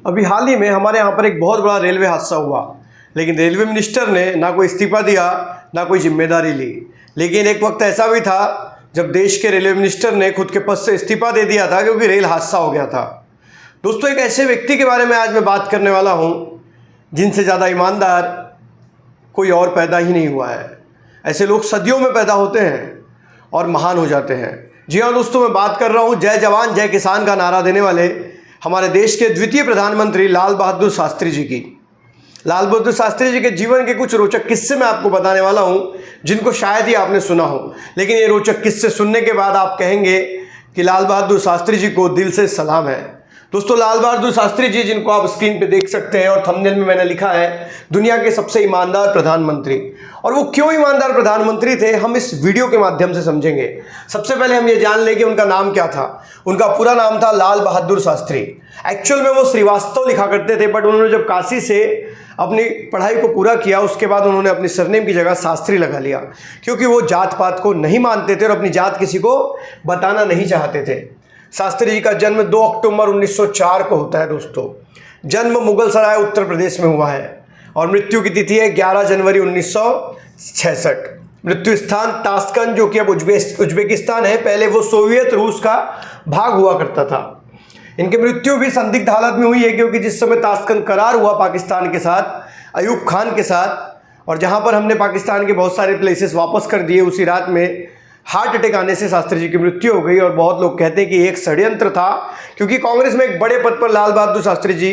अभी हाल ही में हमारे यहाँ पर एक बहुत बड़ा रेलवे हादसा हुआ, लेकिन रेलवे मिनिस्टर ने ना कोई इस्तीफा दिया ना कोई जिम्मेदारी ली। लेकिन एक वक्त ऐसा भी था जब देश के रेलवे मिनिस्टर ने खुद के पद से इस्तीफा दे दिया था क्योंकि रेल हादसा हो गया था। दोस्तों, एक ऐसे व्यक्ति के बारे में आज मैं बात करने वाला हूँ जिनसे ज़्यादा ईमानदार कोई और पैदा ही नहीं हुआ है। ऐसे लोग सदियों में पैदा होते हैं और महान हो जाते हैं। जी हाँ दोस्तों, मैं बात कर रहा हूँ जय जवान जय किसान का नारा देने वाले हमारे देश के द्वितीय प्रधानमंत्री लाल बहादुर शास्त्री जी की। लाल बहादुर शास्त्री जी के जीवन के कुछ रोचक किस्से मैं आपको बताने वाला हूँ जिनको शायद ही आपने सुना हो, लेकिन ये रोचक किस्से सुनने के बाद आप कहेंगे कि लाल बहादुर शास्त्री जी को दिल से सलाम है। दोस्तों, लाल बहादुर शास्त्री जी, जिनको आप स्क्रीन पे देख सकते हैं और थंबनेल में मैंने लिखा है दुनिया के सबसे ईमानदार प्रधानमंत्री, और वो क्यों ईमानदार प्रधानमंत्री थे हम इस वीडियो के माध्यम से समझेंगे। सबसे पहले हम ये जान लें कि उनका नाम क्या था। उनका पूरा नाम था लाल बहादुर शास्त्री। एक्चुअल में वो श्रीवास्तव लिखा करते थे, बट उन्होंने जब काशी से अपनी पढ़ाई को पूरा किया उसके बाद उन्होंने अपनी सरनेम की जगह शास्त्री लगा लिया, क्योंकि वो जात पात को नहीं मानते थे और अपनी जात किसी को बताना नहीं चाहते थे। शास्त्री जी का जन्म 2 अक्टूबर 1904 को होता है। दोस्तों, जन्म मुगलसराय उत्तर प्रदेश में हुआ है और मृत्यु की तिथि है 11 जनवरी 1966। मृत्यु स्थान ताशकंद, जो कि अब उज्बेकिस्तान है, पहले वो सोवियत रूस का भाग हुआ करता था। इनकी मृत्यु भी संदिग्ध हालत में हुई है, क्योंकि जिस समय ताशकंद करार हुआ पाकिस्तान के साथ, अयूब खान के साथ, और जहां पर हमने पाकिस्तान के बहुत सारे प्लेसेस वापस कर दिए, उसी रात में हार्ट अटैक आने से शास्त्री जी की मृत्यु हो गई। और बहुत लोग कहते हैं कि एक षड्यंत्र था, क्योंकि कांग्रेस में एक बड़े पद पर लाल बहादुर शास्त्री जी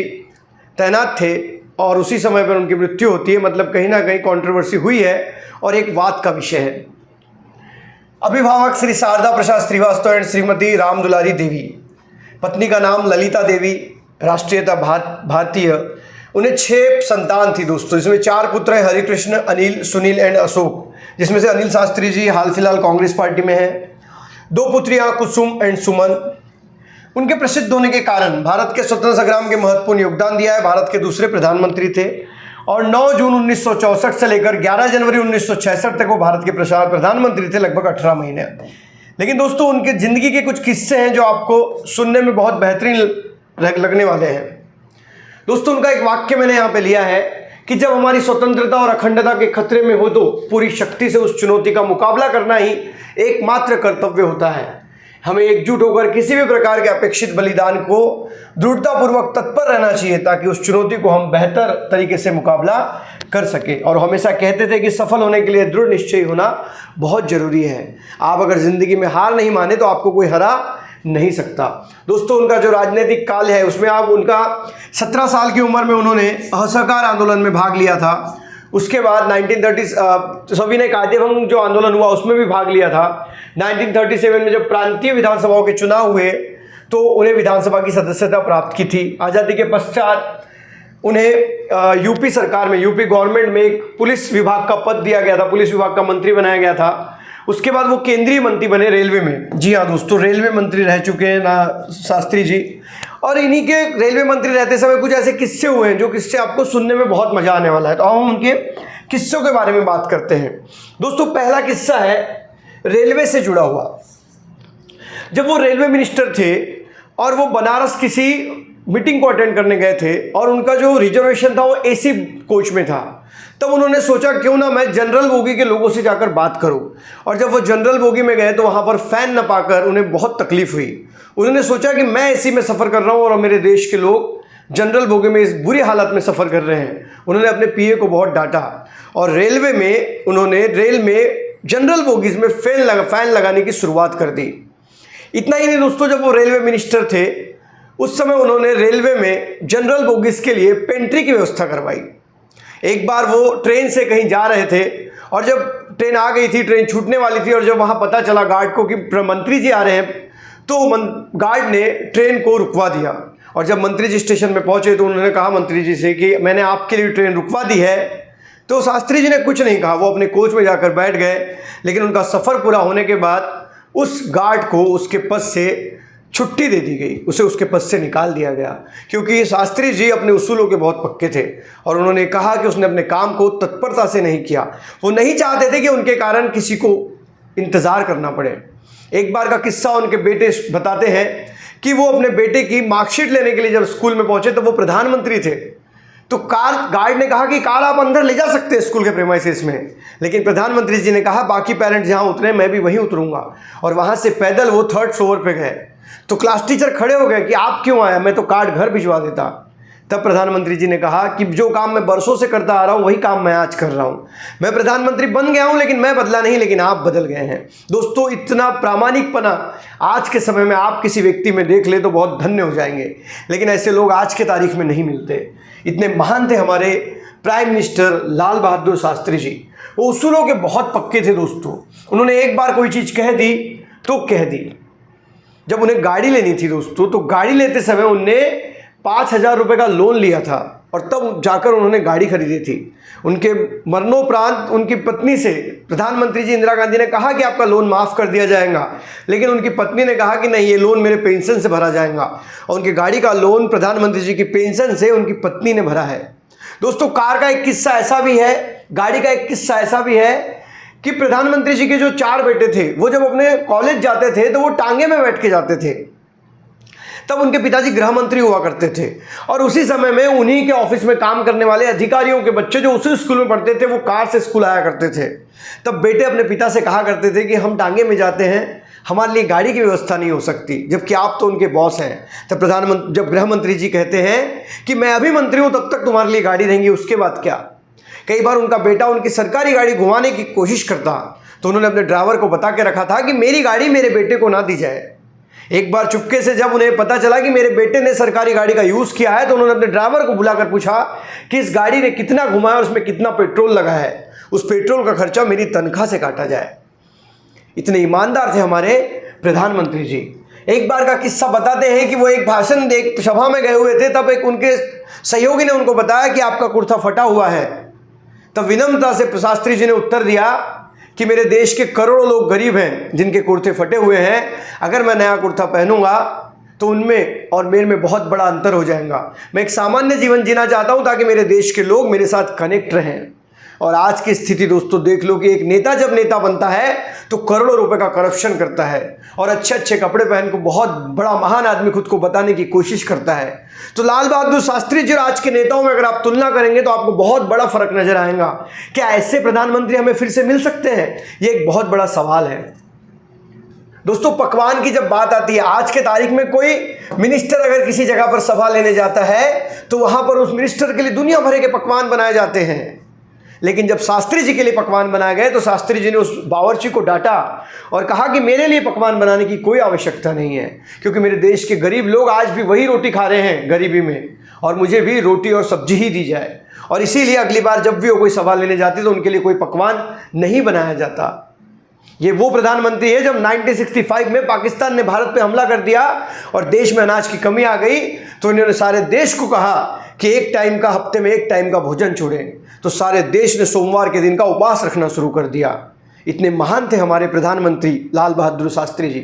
तैनात थे और उसी समय पर उनकी मृत्यु होती है। मतलब कहीं ना कहीं कंट्रोवर्सी हुई है और एक वाद का विषय है। अभिभावक श्री शारदा प्रसाद श्रीवास्तव एंड श्रीमती राम दुलारी देवी, पत्नी का नाम ललिता देवी, राष्ट्रीयता भारतीय। उन्हें 6 संतान थी दोस्तों, इसमें 4 पुत्र हैं, हरिकृष्ण, अनिल, सुनील एंड अशोक, जिसमें से अनिल शास्त्री जी हाल फिलहाल कांग्रेस पार्टी में हैं। 2 पुत्रियां कुसुम एंड सुमन। उनके प्रसिद्ध होने के कारण भारत के स्वतंत्रता संग्राम के महत्वपूर्ण योगदान दिया है। भारत के दूसरे प्रधानमंत्री थे और 9 जून 1964 से लेकर 11 जनवरी 1966 तक वो भारत के प्रधानमंत्री थे, लगभग 18 महीने। लेकिन दोस्तों, उनके ज़िंदगी के कुछ किस्से हैं जो आपको सुनने में बहुत बेहतरीन लगने वाले हैं। दोस्तों, उनका एक वाक्य मैंने यहाँ पे लिया है कि जब हमारी स्वतंत्रता और अखंडता के खतरे में हो तो पूरी शक्ति से उस चुनौती का मुकाबला करना ही एकमात्र कर्तव्य होता है। हमें एकजुट होकर किसी भी प्रकार के अपेक्षित बलिदान को दृढ़तापूर्वक तत्पर रहना चाहिए, ताकि उस चुनौती को हम बेहतर तरीके से मुकाबला कर सके। और हमेशा कहते थे कि सफल होने के लिए दृढ़ निश्चयी होना बहुत जरूरी है। आप अगर जिंदगी में हार नहीं माने तो आपको कोई हरा नहीं सकता। दोस्तों, उनका जो राजनीतिक काल है उसमें आप उनका 17 साल की उम्र में उन्होंने असहकार आंदोलन में भाग लिया था। उसके बाद 1930 सविनय कायदेभंग जो आंदोलन हुआ उसमें भी भाग लिया था। 1937 में जब प्रांतीय विधानसभाओं के चुनाव हुए तो उन्हें विधानसभा की सदस्यता प्राप्त की थी। आज़ादी के पश्चात उन्हें यूपी सरकार में, यूपी गवर्नमेंट में एक पुलिस विभाग का पद दिया गया था, पुलिस विभाग का मंत्री बनाया गया था। उसके बाद वो केंद्रीय मंत्री बने रेलवे में। जी हाँ दोस्तों, रेलवे मंत्री रह चुके हैं ना शास्त्री जी। और इन्हीं के रेलवे मंत्री रहते समय कुछ ऐसे किस्से हुए हैं जो किस्से आपको सुनने में बहुत मजा आने वाला है। तो हम उनके किस्सों के बारे में बात करते हैं। दोस्तों, पहला किस्सा है रेलवे से जुड़ा हुआ। जब वो रेलवे मिनिस्टर थे और वो बनारस किसी मीटिंग को अटेंड करने गए थे और उनका जो रिजर्वेशन था वो एसी कोच में था, तब उन्होंने सोचा क्यों ना मैं जनरल बोगी के लोगों से जाकर बात करूं। और जब वो जनरल बोगी में गए तो वहां पर फैन न पाकर उन्हें बहुत तकलीफ हुई। उन्होंने सोचा कि मैं एसी में सफ़र कर रहा हूं और मेरे देश के लोग जनरल बोगी में इस बुरी हालत में सफ़र कर रहे हैं। उन्होंने अपने पीए को बहुत डांटा और रेलवे में उन्होंने रेल में जनरल बोगीज में फैन लगाने की शुरुआत कर दी। इतना ही नहीं दोस्तों, जब वो रेलवे मिनिस्टर थे उस समय उन्होंने रेलवे में जनरल बोगीज के लिए पेंट्री की व्यवस्था करवाई। एक बार वो ट्रेन से कहीं जा रहे थे और जब ट्रेन आ गई थी, ट्रेन छूटने वाली थी, और जब वहाँ पता चला गार्ड को कि मंत्री जी आ रहे हैं, तो गार्ड ने ट्रेन को रुकवा दिया। और जब मंत्री जी स्टेशन में पहुँचे तो उन्होंने कहा मंत्री जी से कि मैंने आपके लिए ट्रेन रुकवा दी है। तो शास्त्री जी ने कुछ नहीं कहा, वो अपने कोच में जाकर बैठ गए। लेकिन उनका सफ़र पूरा होने के बाद उस गार्ड को उसके पद से छुट्टी दे दी गई, उसे उसके पद से निकाल दिया गया, क्योंकि शास्त्री जी अपने उसूलों के बहुत पक्के थे। और उन्होंने कहा कि उसने अपने काम को तत्परता से नहीं किया। वो नहीं चाहते थे कि उनके कारण किसी को इंतज़ार करना पड़े। एक बार का किस्सा उनके बेटे बताते हैं कि वो अपने बेटे की मार्कशीट लेने के लिए जब स्कूल में पहुंचे तो वो प्रधानमंत्री थे, तो कार गार्ड ने कहा कि कार आप अंदर ले जा सकते हैं स्कूल के प्रेमाइसेस में, लेकिन प्रधानमंत्री जी ने कहा बाकी पेरेंट्स जहां उतरे मैं भी वहीं उतरूंगा, और वहां से पैदल वो 3rd फ्लोर पे गए। तो क्लास टीचर खड़े हो गए कि आप क्यों आया, मैं तो कार्ड घर भिजवा देता। तब प्रधानमंत्री जी ने कहा कि जो काम मैं बरसों से करता आ रहा हूं वही काम मैं आज कर रहा हूं। मैं प्रधानमंत्री बन गया हूं लेकिन मैं बदला नहीं, लेकिन आप बदल गए हैं। दोस्तों, इतना प्रामाणिकपना आज के समय में आप किसी व्यक्ति में देख ले तो बहुत धन्य हो जाएंगे, लेकिन ऐसे लोग आज के तारीख में नहीं मिलते। इतने महान थे हमारे प्राइम मिनिस्टर लाल बहादुर शास्त्री जी। वो उसूलों के बहुत पक्के थे दोस्तों। उन्होंने एक बार कोई चीज़ कह दी तो कह दी। जब उन्हें गाड़ी लेनी थी दोस्तों, तो गाड़ी लेते समय उनने 5,000 रुपये का लोन लिया था और तब जाकर उन्होंने गाड़ी खरीदी थी। उनके मरणोपरांत उनकी पत्नी से प्रधानमंत्री जी इंदिरा गांधी ने कहा कि आपका लोन माफ़ कर दिया जाएगा, लेकिन उनकी पत्नी ने कहा कि नहीं, ये लोन मेरे पेंशन से भरा जाएगा, और उनकी गाड़ी का लोन प्रधानमंत्री जी की पेंशन से उनकी पत्नी ने भरा है। दोस्तों, कार का एक किस्सा ऐसा भी है, गाड़ी का एक किस्सा ऐसा भी है कि प्रधानमंत्री जी के जो 4 बेटे थे वो जब अपने कॉलेज जाते थे तो वो टांगे में बैठ के जाते थे। तब उनके पिताजी गृह मंत्री हुआ करते थे, और उसी समय में उन्हीं के ऑफिस में काम करने वाले अधिकारियों के बच्चे जो उसी स्कूल में पढ़ते थे वो कार से स्कूल आया करते थे। तब बेटे अपने पिता से कहा करते थे कि हम टांगे में जाते हैं, हमारे लिए गाड़ी की व्यवस्था नहीं हो सकती, जबकि आप तो उनके बॉस हैं। तब जब गृह मंत्री जी कहते हैं कि मैं अभी मंत्री हूँ, तब तक तुम्हारे लिए गाड़ी रहेंगी, उसके बाद क्या। कई बार उनका बेटा उनकी सरकारी गाड़ी घुमाने की कोशिश करता, तो उन्होंने अपने ड्राइवर को बता के रखा था कि मेरी गाड़ी मेरे बेटे को ना दी जाए। एक बार चुपके से जब उन्हें पता चला कि मेरे बेटे ने सरकारी गाड़ी का यूज़ किया है, तो उन्होंने अपने ड्राइवर को बुलाकर पूछा कि इस गाड़ी ने कितना घुमाया और उसमें कितना पेट्रोल लगा है, उस पेट्रोल का खर्चा मेरी तनख्वाह से काटा जाए। इतने ईमानदार थे हमारे प्रधानमंत्री जी। एक बार का किस्सा बताते हैं कि वो एक भाषण एक सभा में गए हुए थे, तब एक उनके सहयोगी ने उनको बताया कि आपका कुर्ता फटा हुआ है। तब विनम्रता से शास्त्री जी ने उत्तर दिया कि मेरे देश के करोड़ों लोग गरीब हैं जिनके कुर्ते फटे हुए हैं, अगर मैं नया कुर्ता पहनूंगा तो उनमें और मेरे में बहुत बड़ा अंतर हो जाएगा। मैं एक सामान्य जीवन जीना चाहता हूं ताकि मेरे देश के लोग मेरे साथ कनेक्ट रहें। और आज की स्थिति दोस्तों देख लो कि एक नेता जब नेता बनता है तो करोड़ों रुपए का करप्शन करता है और अच्छे अच्छे कपड़े पहन को बहुत बड़ा महान आदमी खुद को बताने की कोशिश करता है। तो लाल बहादुर शास्त्री जी और आज के नेताओं में अगर आप तुलना करेंगे तो आपको बहुत बड़ा फर्क नजर आएगा। क्या ऐसे प्रधानमंत्री हमें फिर से मिल सकते हैं? ये एक बहुत बड़ा सवाल है दोस्तों। पकवान की जब बात आती है, आज के तारीख में कोई मिनिस्टर अगर किसी जगह पर सभा लेने जाता है तो वहां पर उस मिनिस्टर के लिए दुनिया भर के पकवान बनाए जाते हैं, लेकिन जब शास्त्री जी के लिए पकवान बनाए गए तो शास्त्री जी ने उस बावर्ची को डांटा और कहा कि मेरे लिए पकवान बनाने की कोई आवश्यकता नहीं है, क्योंकि मेरे देश के गरीब लोग आज भी वही रोटी खा रहे हैं गरीबी में, और मुझे भी रोटी और सब्जी ही दी जाए। और इसीलिए अगली बार जब भी वो कोई सभा लेने जाती तो उनके लिए कोई पकवान नहीं बनाया जाता। ये वो प्रधानमंत्री है जब 1965 में पाकिस्तान ने भारत पे हमला कर दिया और देश में अनाज की कमी आ गई तो इन्होंने सारे देश को कहा कि एक टाइम का, हफ्ते में एक टाइम का भोजन छोड़ें, तो सारे देश ने सोमवार के दिन का उपवास रखना शुरू कर दिया। इतने महान थे हमारे प्रधानमंत्री लाल बहादुर शास्त्री जी।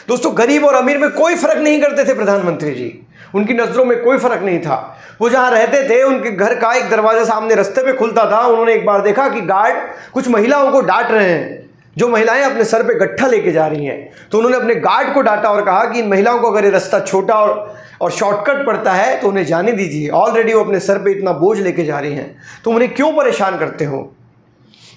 दोस्तों, गरीब और अमीर में कोई फर्क नहीं करते थे प्रधानमंत्री जी, उनकी नज़रों में कोई फर्क नहीं था। वो जहाँ रहते थे उनके घर का एक दरवाजा सामने रास्ते पे खुलता था। उन्होंने एक बार देखा कि गार्ड कुछ महिलाओं को डांट रहे हैं, जो महिलाएं अपने सर पे गट्ठा लेके जा रही हैं। तो उन्होंने अपने गार्ड को डांटा और कहा कि इन महिलाओं को अगर ये रास्ता छोटा और शॉर्टकट पड़ता है तो उन्हें जाने दीजिए, ऑलरेडी वो अपने सर पे इतना बोझ लेके जा रही हैं, तो उन्हें क्यों परेशान करते हो।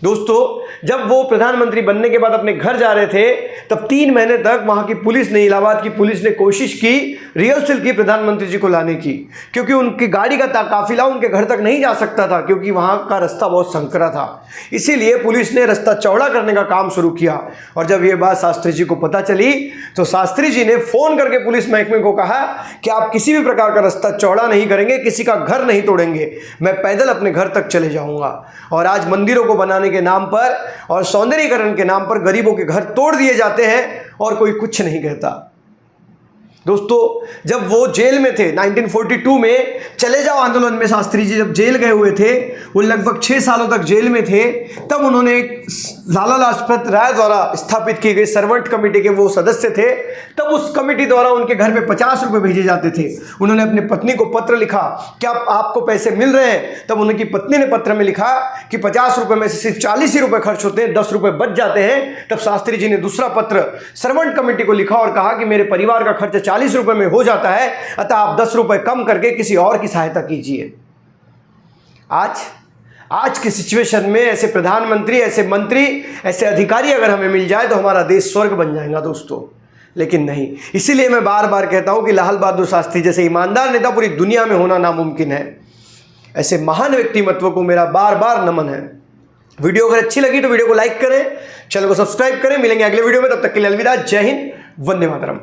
दोस्तों, जब वो प्रधानमंत्री बनने के बाद अपने घर जा रहे थे तब 3 महीने तक वहाँ की पुलिस ने, इलाहाबाद की पुलिस ने कोशिश की, रिहर्सल की प्रधानमंत्री जी को लाने की, क्योंकि उनकी गाड़ी का काफिला उनके घर तक नहीं जा सकता था, क्योंकि वहाँ का रास्ता बहुत संकरा था। इसीलिए पुलिस ने रास्ता चौड़ा करने का काम शुरू किया। और जब ये बात शास्त्री जी को पता चली तो शास्त्री जी ने फ़ोन करके पुलिस महकमे को कहा कि आप किसी भी प्रकार का रास्ता चौड़ा नहीं करेंगे, किसी का घर नहीं तोड़ेंगे, मैं पैदल अपने घर तक चले जाऊँगा। और आज मंदिरों को बनाने के नाम पर और सौंदर्यीकरण के नाम पर गरीबों के घर तोड़ दिए जाते हैं और कोई कुछ नहीं कहता। दोस्तों जब वो जेल में थे 1942 में, चले जाओ आंदोलन में शास्त्री जी जब जेल गए हुए थे, वो लगभग 6 सालों तक जेल में थे, तब उन्होंने एक लाला लाजपत राय द्वारा स्थापित की गई सर्वेंट कमेटी के वो सदस्य थे। तब उस कमेटी द्वारा उनके घर पे 50 रुपये भेजे जाते थे। उन्होंने अपनी पत्नी को पत्र लिखा कि आपको पैसे मिल रहे हैं। तब उनकी पत्नी ने पत्र में लिखा कि 50 रुपये में से सिर्फ 40 ही रुपये खर्च होते हैं, 10 रुपये बच जाते हैं। तब शास्त्री जी ने दूसरा पत्र सर्वेंट कमेटी को लिखा और कहा कि मेरे परिवार का खर्च 40 रुपये में हो जाता है, अतः आप 10 रुपये कम करके किसी और की सहायता कीजिए। आज की सिचुएशन में ऐसे प्रधानमंत्री, ऐसे मंत्री, ऐसे अधिकारी अगर हमें मिल जाए तो हमारा देश स्वर्ग बन जाएगा दोस्तों, लेकिन नहीं। इसीलिए मैं बार बार कहता हूं कि लाल बहादुर शास्त्री जैसे ईमानदार नेता पूरी दुनिया में होना नामुमकिन है। ऐसे महान व्यक्तिमत्व को मेरा बार बार नमन है। वीडियो अगर अच्छी लगी तो वीडियो को लाइक करें, चैनल को सब्सक्राइब करें। मिलेंगे अगले वीडियो में, तब तक के लिए अलविदा। जय हिंद, वंदे मातरम।